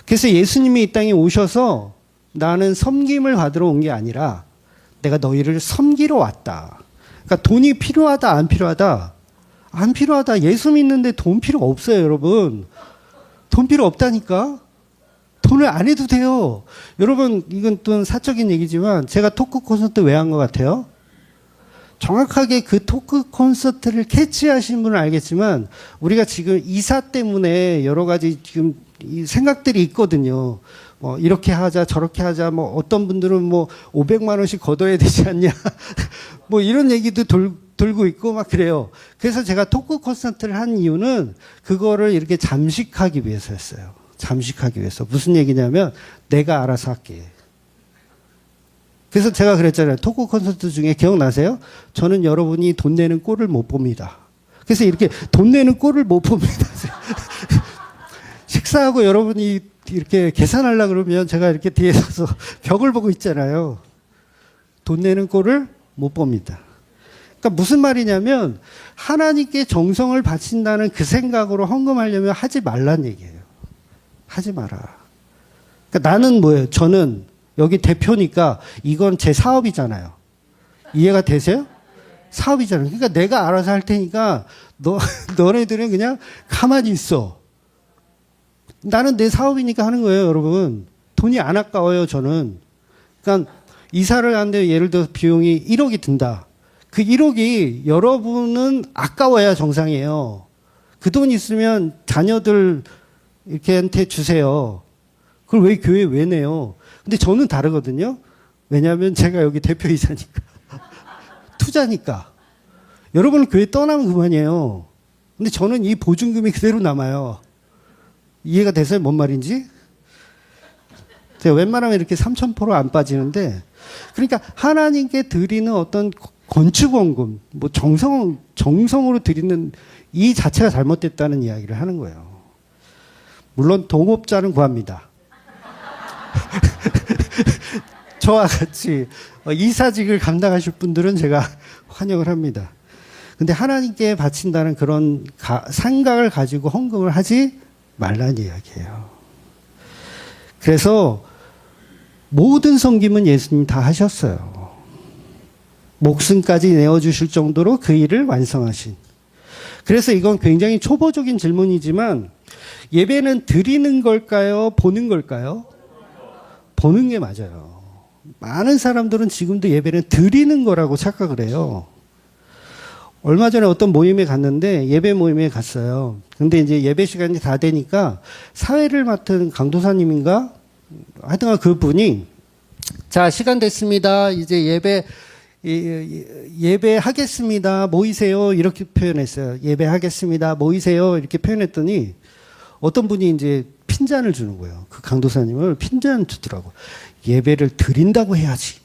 그래서 예수님이 이 땅에 오셔서 나는 섬김을 받으러 온 게 아니라 내가 너희를 섬기러 왔다. 그러니까 돈이 필요하다, 안 필요하다? 안 필요하다. 예수 믿는데 돈 필요 없어요, 여러분. 돈 필요 없다니까? 돈을 안 해도 돼요. 여러분, 이건 또 사적인 얘기지만 제가 토크 콘서트 왜 한 것 같아요? 정확하게 그 토크 콘서트를 캐치하신 분은 알겠지만 우리가 지금 이사 때문에 여러 가지 지금 이 생각들이 있거든요. 뭐 이렇게 하자 저렇게 하자 뭐 어떤 분들은 뭐 500만 원씩 걷어야 되지 않냐 뭐 이런 얘기도 돌고 있고 막 그래요. 그래서 제가 토크 콘서트를 한 이유는 그거를 이렇게 잠식하기 위해서였어요. 잠식하기 위해서. 무슨 얘기냐면 내가 알아서 할게. 그래서 제가 그랬잖아요. 토크 콘서트 중에 기억나세요? 저는 여러분이 돈 내는 꼴을 못 봅니다. 그래서 이렇게 돈 내는 꼴을 못 봅니다. 식사하고 여러분이 이렇게 계산하려고 그러면 제가 이렇게 뒤에 서서 벽을 보고 있잖아요. 돈 내는 꼴을 못 봅니다. 그러니까 무슨 말이냐면 하나님께 정성을 바친다는 그 생각으로 헌금하려면 하지 말란 얘기예요. 하지 마라. 그러니까 나는 뭐예요? 저는 여기 대표니까 이건 제 사업이잖아요. 이해가 되세요? 사업이잖아요. 그러니까 내가 알아서 할 테니까 너네들은 그냥 가만히 있어. 나는 내 사업이니까 하는 거예요, 여러분. 돈이 안 아까워요, 저는. 그러니까 이사를 하는데 예를 들어 비용이 1억이 든다. 그 1억이 여러분은 아까워야 정상이에요. 그 돈 있으면 자녀들 이렇게한테 주세요. 그걸 왜 교회에 왜 내요? 근데 저는 다르거든요. 왜냐하면 제가 여기 대표이사니까. 투자니까. 여러분은 교회 떠나면 그만이에요. 근데 저는 이 보증금이 그대로 남아요. 이해가 되세요? 뭔 말인지? 제가 웬만하면 이렇게 3,000% 안 빠지는데, 그러니까 하나님께 드리는 어떤 건축원금, 뭐 정성으로 드리는 이 자체가 잘못됐다는 이야기를 하는 거예요. 물론 동업자는 구합니다. 저와 같이 이사직을 감당하실 분들은 제가 환영을 합니다. 근데 하나님께 바친다는 그런 생각을 가지고 헌금을 하지 말라는 이야기예요. 그래서 모든 섬김은 예수님이 다 하셨어요. 목숨까지 내어주실 정도로 그 일을 완성하신. 그래서 이건 굉장히 초보적인 질문이지만 예배는 드리는 걸까요? 보는 걸까요? 보는 게 맞아요. 많은 사람들은 지금도 예배는 드리는 거라고 착각을 해요. 얼마 전에 어떤 모임에 갔는데 예배 모임에 갔어요. 근데 이제 예배 시간이 다 되니까 사회를 맡은 강도사님인가? 하여튼 그 분이 자, 시간 됐습니다. 이제 예배하겠습니다. 모이세요. 이렇게 표현했어요. 예배하겠습니다. 모이세요. 이렇게 표현했더니 어떤 분이 이제 핀잔을 주는 거예요. 그 강도사님을 핀잔 주더라고. 예배를 드린다고 해야지.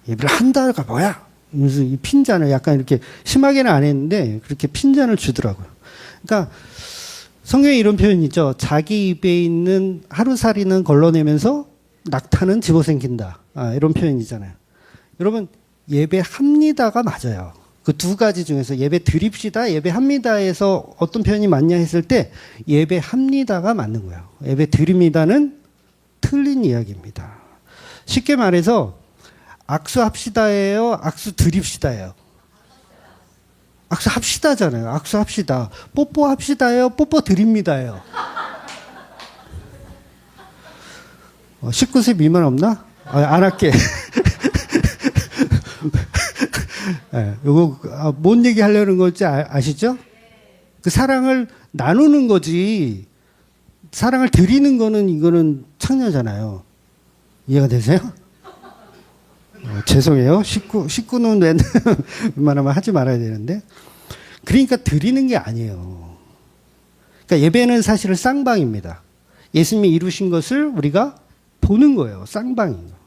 예배를 한다가 뭐야? 그래서 이 핀잔을 약간 이렇게 심하게는 안 했는데 그렇게 핀잔을 주더라고요. 그러니까 성경에 이런 표현이 있죠. 자기 입에 있는 하루살이는 걸러내면서 낙타는 집어삼킨다. 이런 표현이잖아요. 여러분, 예배합니다가 맞아요. 그 두 가지 중에서 예배 드립시다, 예배합니다에서 어떤 표현이 맞냐 했을 때 예배합니다가 맞는 거예요. 예배 드립니다는 틀린 이야기입니다. 쉽게 말해서 악수합시다예요, 악수 드립시다예요. 악수합시다잖아요. 악수합시다. 뽀뽀합시다예요, 뽀뽀 드립니다예요. 19세 미만 없나? 안 할게. 네, 요거 뭔 얘기 하려는 건지 아시죠? 그 사랑을 나누는 거지. 사랑을 드리는 거는 이거는 창녀잖아요. 이해가 되세요? 죄송해요. 19는 웬만하면 하지 말아야 되는데. 그러니까 드리는 게 아니에요. 그러니까 예배는 사실은 쌍방입니다. 예수님이 이루신 것을 우리가 보는 거예요. 쌍방이에요.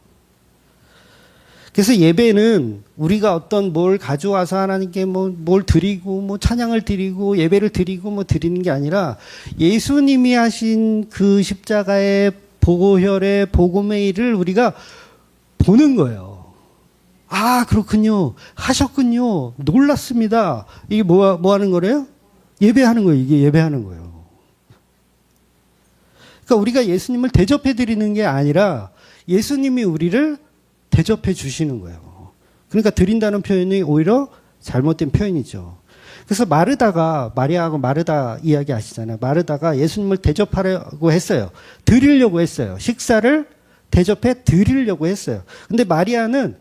그래서 예배는 우리가 어떤 뭘 가져와서 하나님께 뭘 드리고 찬양을 드리고 예배를 드리고 드리는 게 아니라 예수님이 하신 그 십자가의 보혈의 복음의 일을 우리가 보는 거예요. 아, 그렇군요. 하셨군요. 놀랐습니다. 이게 뭐 하는 거래요? 예배하는 거예요. 이게 예배하는 거예요. 그러니까 우리가 예수님을 대접해 드리는 게 아니라 예수님이 우리를 대접해 주시는 거예요. 그러니까 드린다는 표현이 오히려 잘못된 표현이죠. 그래서 마리아하고 마르다 이야기 아시잖아요. 마르다가 예수님을 대접하려고 했어요. 드리려고 했어요. 식사를 대접해 드리려고 했어요. 근데 마리아는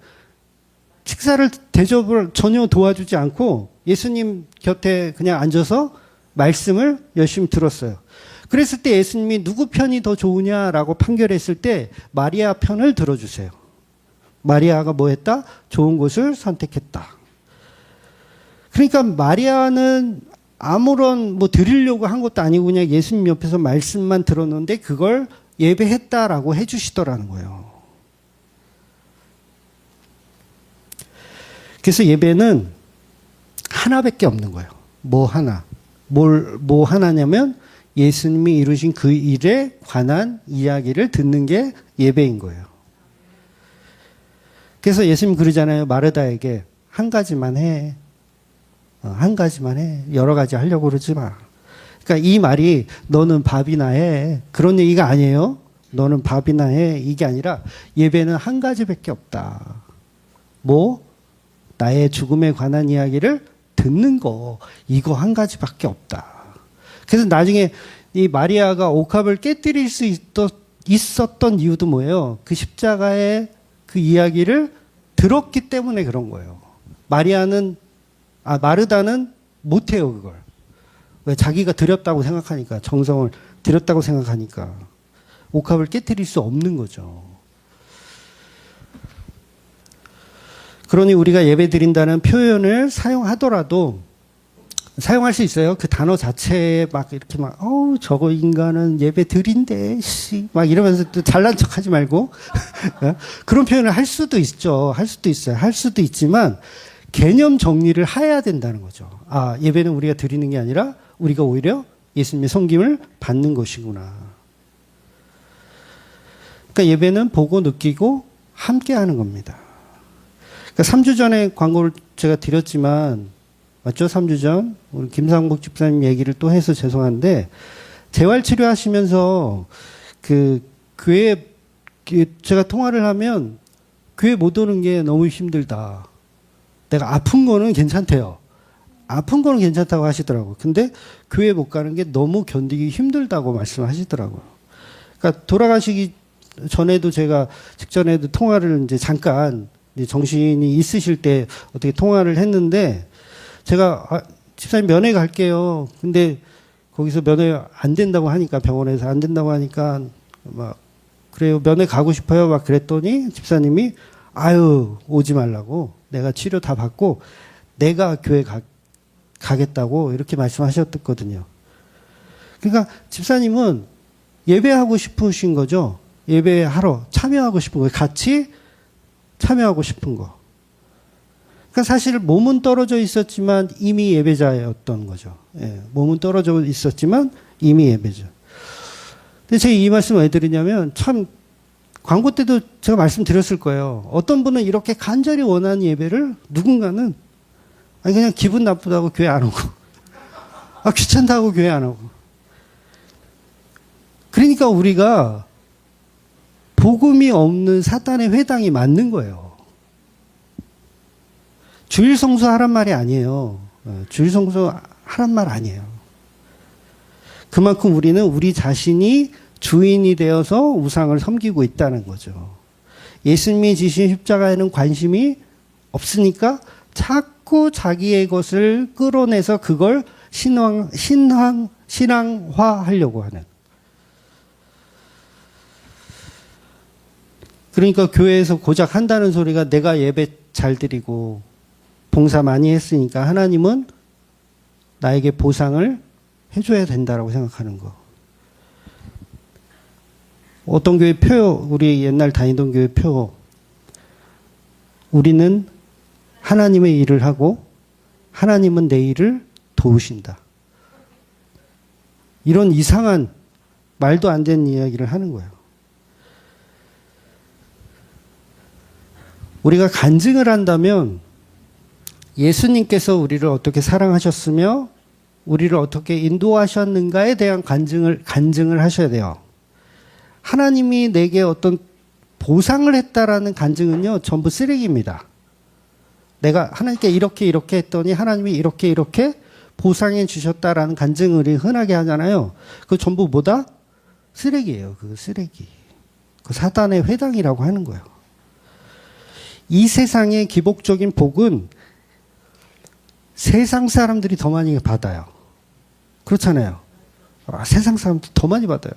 식사를 대접을 전혀 도와주지 않고 예수님 곁에 그냥 앉아서 말씀을 열심히 들었어요. 그랬을 때 예수님이 누구 편이 더 좋으냐라고 판결했을 때 마리아 편을 들어주세요. 마리아가 뭐 했다? 좋은 곳을 선택했다. 그러니까 마리아는 아무런 드리려고 한 것도 아니고 그냥 예수님 옆에서 말씀만 들었는데 그걸 예배했다라고 해주시더라는 거예요. 그래서 예배는 하나밖에 없는 거예요. 뭐 하나냐면 예수님이 이루신 그 일에 관한 이야기를 듣는 게 예배인 거예요. 그래서 예수님 그러잖아요. 마르다에게 한 가지만 해. 한 가지만 해. 여러 가지 하려고 그러지 마. 그러니까 이 말이 너는 밥이나 해. 그런 얘기가 아니에요. 너는 밥이나 해. 이게 아니라 예배는 한 가지밖에 없다. 나의 죽음에 관한 이야기를 듣는 거. 이거 한 가지밖에 없다. 그래서 나중에 이 마리아가 옥합을 깨뜨릴 수 있었던 이유도 뭐예요? 그 십자가의 그 이야기를 들었기 때문에 그런 거예요. 마르다는 못해요, 그걸. 왜? 자기가 드렸다고 생각하니까, 정성을 드렸다고 생각하니까. 옥합을 깨뜨릴 수 없는 거죠. 그러니 우리가 예배 드린다는 표현을 사용하더라도, 사용할 수 있어요. 그 단어 자체에 이렇게 저거 인간은 예배 드린대, 이러면서 또 잘난 척 하지 말고. 그런 표현을 할 수도 있죠. 할 수도 있어요. 할 수도 있지만, 개념 정리를 해야 된다는 거죠. 예배는 우리가 드리는 게 아니라, 우리가 오히려 예수님의 섬김을 받는 것이구나. 그러니까 예배는 보고 느끼고 함께 하는 겁니다. 그러니까 3주 전에 광고를 제가 드렸지만, 맞죠? 3주 전. 우리 김상복 집사님 얘기를 또 해서 죄송한데, 재활치료 하시면서 교회, 제가 통화를 하면 교회 못 오는 게 너무 힘들다. 내가 아픈 거는 괜찮대요. 아픈 거는 괜찮다고 하시더라고요. 근데 교회 못 가는 게 너무 견디기 힘들다고 말씀하시더라고요. 그러니까 돌아가시기 전에도 제가 직전에도 통화를 이제 잠깐 이제 정신이 있으실 때 어떻게 통화를 했는데 제가 집사님 면회 갈게요. 근데 거기서 면회 안 된다고 하니까 병원에서 안 된다고 하니까 막 그래요. 면회 가고 싶어요. 막 그랬더니 집사님이 아유 오지 말라고 내가 치료 다 받고 내가 교회 가겠다고 이렇게 말씀하셨거든요. 그러니까 집사님은 예배하고 싶으신 거죠. 예배하러 참여하고 싶은 거, 같이 참여하고 싶은 거. 그러니까 사실 몸은 떨어져 있었지만 이미 예배자였던 거죠. 예, 몸은 떨어져 있었지만 이미 예배자. 근데 제가 이 말씀을 왜 드리냐면 참 광고 때도 제가 말씀드렸을 거예요. 어떤 분은 이렇게 간절히 원하는 예배를 누군가는 아니 그냥 기분 나쁘다고 교회 안 오고 귀찮다고 교회 안 오고. 그러니까 우리가 복음이 없는 사탄의 회당이 맞는 거예요. 주일 성수 하란 말이 아니에요. 주일 성수 하란 말 아니에요. 그만큼 우리는 우리 자신이 주인이 되어서 우상을 섬기고 있다는 거죠. 예수님이 지신 십자가에는 관심이 없으니까 자꾸 자기의 것을 끌어내서 그걸 신앙화하려고 하는. 그러니까 교회에서 고작 한다는 소리가 내가 예배 잘 드리고 봉사 많이 했으니까 하나님은 나에게 보상을 해줘야 된다라고 생각하는 거. 어떤 교회 표, 우리 옛날 다니던 교회 표, 우리는 하나님의 일을 하고 하나님은 내 일을 도우신다. 이런 이상한 말도 안 되는 이야기를 하는 거예요. 우리가 간증을 한다면 예수님께서 우리를 어떻게 사랑하셨으며 우리를 어떻게 인도하셨는가에 대한 간증을 하셔야 돼요. 하나님이 내게 어떤 보상을 했다라는 간증은요, 전부 쓰레기입니다. 내가 하나님께 이렇게 했더니 하나님이 이렇게 보상해 주셨다라는 간증을 우리 흔하게 하잖아요. 그거 전부 뭐다? 쓰레기예요. 그거 쓰레기. 그 사단의 회당이라고 하는 거예요. 이 세상의 기복적인 복은 세상 사람들이 더 많이 받아요. 그렇잖아요. 세상 사람들 더 많이 받아요.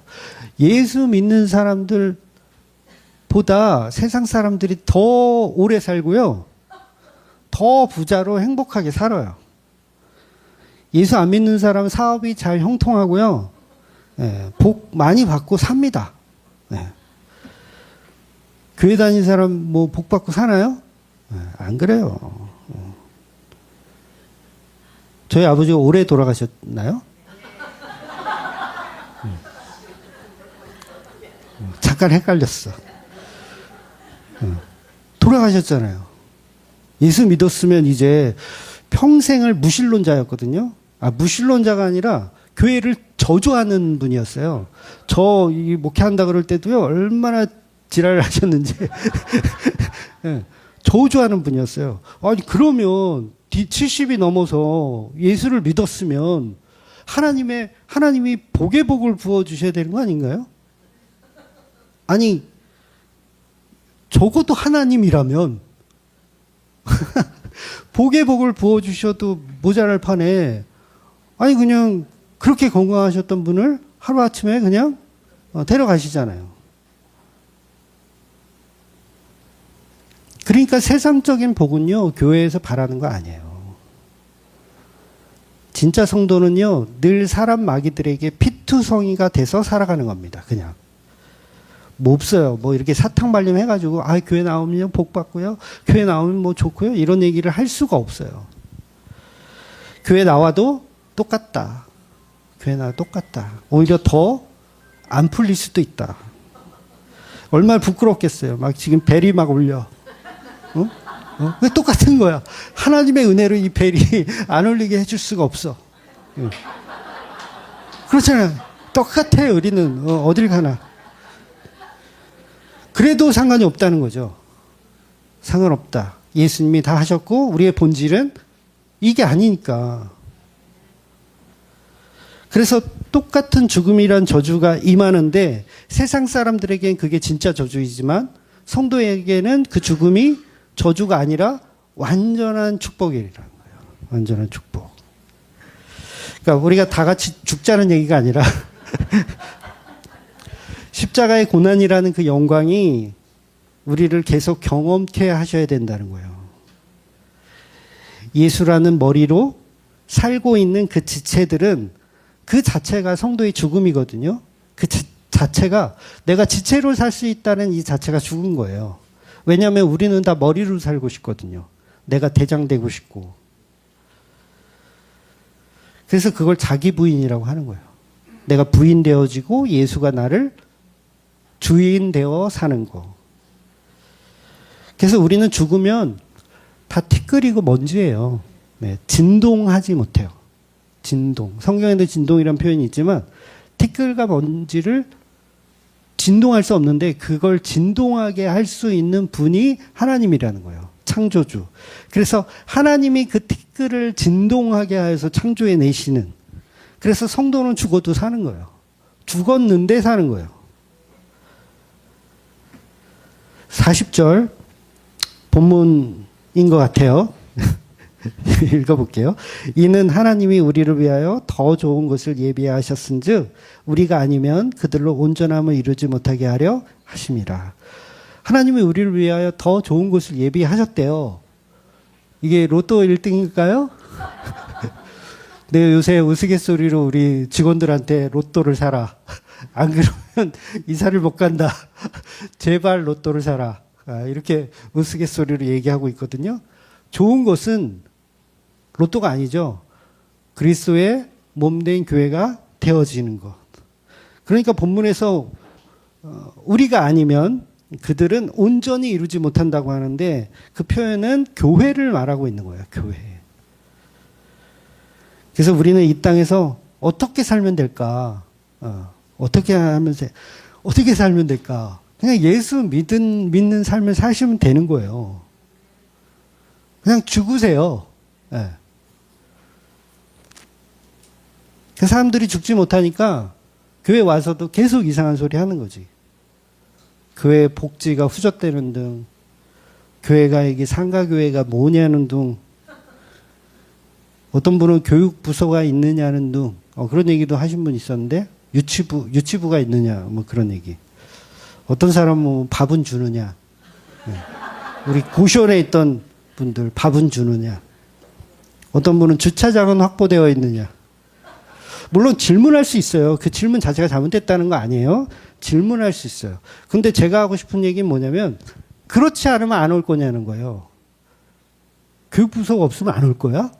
예수 믿는 사람들보다 세상 사람들이 더 오래 살고요. 더 부자로 행복하게 살아요. 예수 안 믿는 사람은 사업이 잘 형통하고요. 예, 복 많이 받고 삽니다. 예. 교회 다니는 사람 뭐 복 받고 사나요? 예, 안 그래요. 저희 아버지가 올해 돌아가셨나요? 잠깐 헷갈렸어. 돌아가셨잖아요. 예수 믿었으면 이제 평생을 무신론자였거든요. 무신론자가 아니라 교회를 저주하는 분이었어요. 저 이 목회한다 그럴 때도요, 얼마나 지랄을 하셨는지. 네, 저주하는 분이었어요. 아니, 그러면 70이 넘어서 예수를 믿었으면 하나님이 복의 복을 부어주셔야 되는 거 아닌가요? 아니, 적어도 하나님이라면 복의 복을 부어주셔도 모자랄 판에 아니 그냥 그렇게 건강하셨던 분을 하루아침에 그냥 데려가시잖아요. 그러니까 세상적인 복은요, 교회에서 바라는 거 아니에요. 진짜 성도는요, 늘 사람 마귀들에게 피투성이가 돼서 살아가는 겁니다. 그냥. 뭐 없어요. 뭐 이렇게 사탕 발림 해가지고, 교회 나오면 복 받고요. 교회 나오면 뭐 좋고요. 이런 얘기를 할 수가 없어요. 교회 나와도 똑같다. 교회 나와도 똑같다. 오히려 더 안 풀릴 수도 있다. 얼마나 부끄럽겠어요. 막 지금 벨이 막 울려. 왜 똑같은 거야? 하나님의 은혜로 이 벨이 안 울리게 해줄 수가 없어. 그렇잖아요. 똑같아요. 우리는 어딜 가나. 그래도 상관이 없다는 거죠. 상관없다. 예수님이 다 하셨고 우리의 본질은 이게 아니니까. 그래서 똑같은 죽음이란 저주가 임하는데 세상 사람들에겐 그게 진짜 저주이지만 성도에게는 그 죽음이 저주가 아니라 완전한 축복이라는 거예요. 완전한 축복. 그러니까 우리가 다 같이 죽자는 얘기가 아니라 십자가의 고난이라는 그 영광이 우리를 계속 경험케 하셔야 된다는 거예요. 예수라는 머리로 살고 있는 그 지체들은 그 자체가 성도의 죽음이거든요. 그 자체가 내가 지체로 살 수 있다는 이 자체가 죽은 거예요. 왜냐하면 우리는 다 머리로 살고 싶거든요. 내가 대장 되고 싶고. 그래서 그걸 자기 부인이라고 하는 거예요. 내가 부인 되어지고 예수가 나를 주인 되어 사는 거. 그래서 우리는 죽으면 다 티끌이고 먼지예요. 네, 진동하지 못해요. 진동. 성경에도 진동이라는 표현이 있지만 티끌과 먼지를 진동할 수 없는데 그걸 진동하게 할 수 있는 분이 하나님이라는 거예요. 창조주. 그래서 하나님이 그 티끌을 진동하게 하여서 창조해 내시는. 그래서 성도는 죽어도 사는 거예요. 죽었는데 사는 거예요. 40절 본문인 것 같아요. 읽어볼게요. 이는 하나님이 우리를 위하여 더 좋은 것을 예비하셨은즉 우리가 아니면 그들로 온전함을 이루지 못하게 하려 하심이라. 하나님이 우리를 위하여 더 좋은 것을 예비하셨대요. 이게 로또 1등일까요? 내가 요새 우스갯소리로 우리 직원들한테 로또를 사라. 안 그러면 이사를 못 간다. 제발 로또를 사라. 이렇게 우스갯소리로 얘기하고 있거든요. 좋은 것은 로또가 아니죠. 그리스도의 몸된 교회가 되어지는 것. 그러니까 본문에서 우리가 아니면 그들은 온전히 이루지 못한다고 하는데 그 표현은 교회를 말하고 있는 거예요. 교회. 그래서 우리는 이 땅에서 어떻게 살면 될까? 어떻게 살면 될까? 그냥 예수 믿는 삶을 사시면 되는 거예요. 그냥 죽으세요. 네. 그 사람들이 죽지 못하니까 교회 와서도 계속 이상한 소리 하는 거지. 교회 복지가 후젖되는 등, 교회가 이게 상가교회가 뭐냐는 등, 어떤 분은 교육부서가 있느냐는 등, 그런 얘기도 하신 분 있었는데, 유치부가 있느냐, 뭐 그런 얘기. 어떤 사람은 뭐 밥은 주느냐. 네. 우리 고시원에 있던 분들 밥은 주느냐. 어떤 분은 주차장은 확보되어 있느냐. 물론 질문할 수 있어요. 그 질문 자체가 잘못됐다는 거 아니에요. 질문할 수 있어요. 근데 제가 하고 싶은 얘기는 뭐냐면 그렇지 않으면 안 올 거냐는 거예요. 교육부서가 없으면 안 올 거야?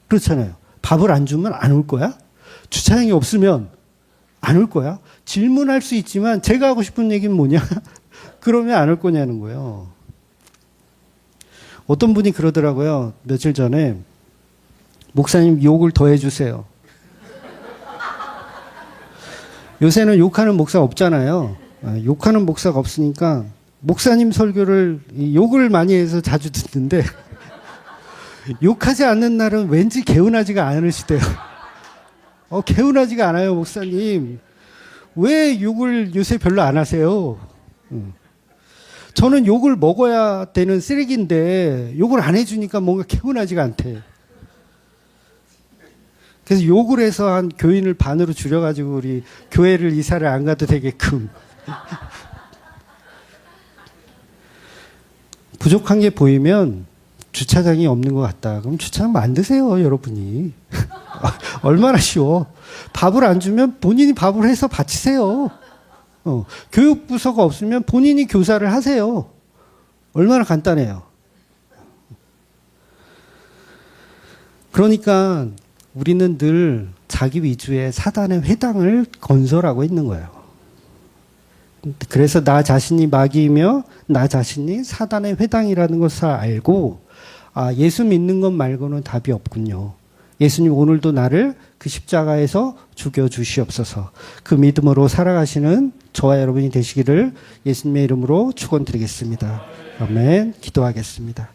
그렇잖아요. 밥을 안 주면 안 올 거야? 주차장이 없으면 안 올 거야? 질문할 수 있지만 제가 하고 싶은 얘기는 뭐냐? 그러면 안 올 거냐는 거예요. 어떤 분이 그러더라고요. 며칠 전에 목사님 욕을 더 해주세요. 요새는 욕하는 목사가 없잖아요. 욕하는 목사가 없으니까 목사님 설교를 욕을 많이 해서 자주 듣는데 욕하지 않는 날은 왠지 개운하지가 않으시대요. 개운하지가 않아요, 목사님. 왜 욕을 요새 별로 안 하세요? 저는 욕을 먹어야 되는 쓰레기인데 욕을 안 해주니까 뭔가 개운하지가 않대. 그래서 욕을 해서 한 교인을 반으로 줄여가지고 우리 교회를 이사를 안 가도 되게끔. 부족한 게 보이면 주차장이 없는 것 같다. 그럼 주차장 만드세요, 여러분이. 얼마나 쉬워. 밥을 안 주면 본인이 밥을 해서 바치세요. 교육부서가 없으면 본인이 교사를 하세요. 얼마나 간단해요. 그러니까 우리는 늘 자기 위주의 사단의 회당을 건설하고 있는 거예요. 그래서 나 자신이 마귀이며 나 자신이 사단의 회당이라는 것을 알고 예수 믿는 것 말고는 답이 없군요. 예수님 오늘도 나를 그 십자가에서 죽여주시옵소서. 그 믿음으로 살아가시는 저와 여러분이 되시기를 예수님의 이름으로 축원드리겠습니다. 아멘. 기도하겠습니다.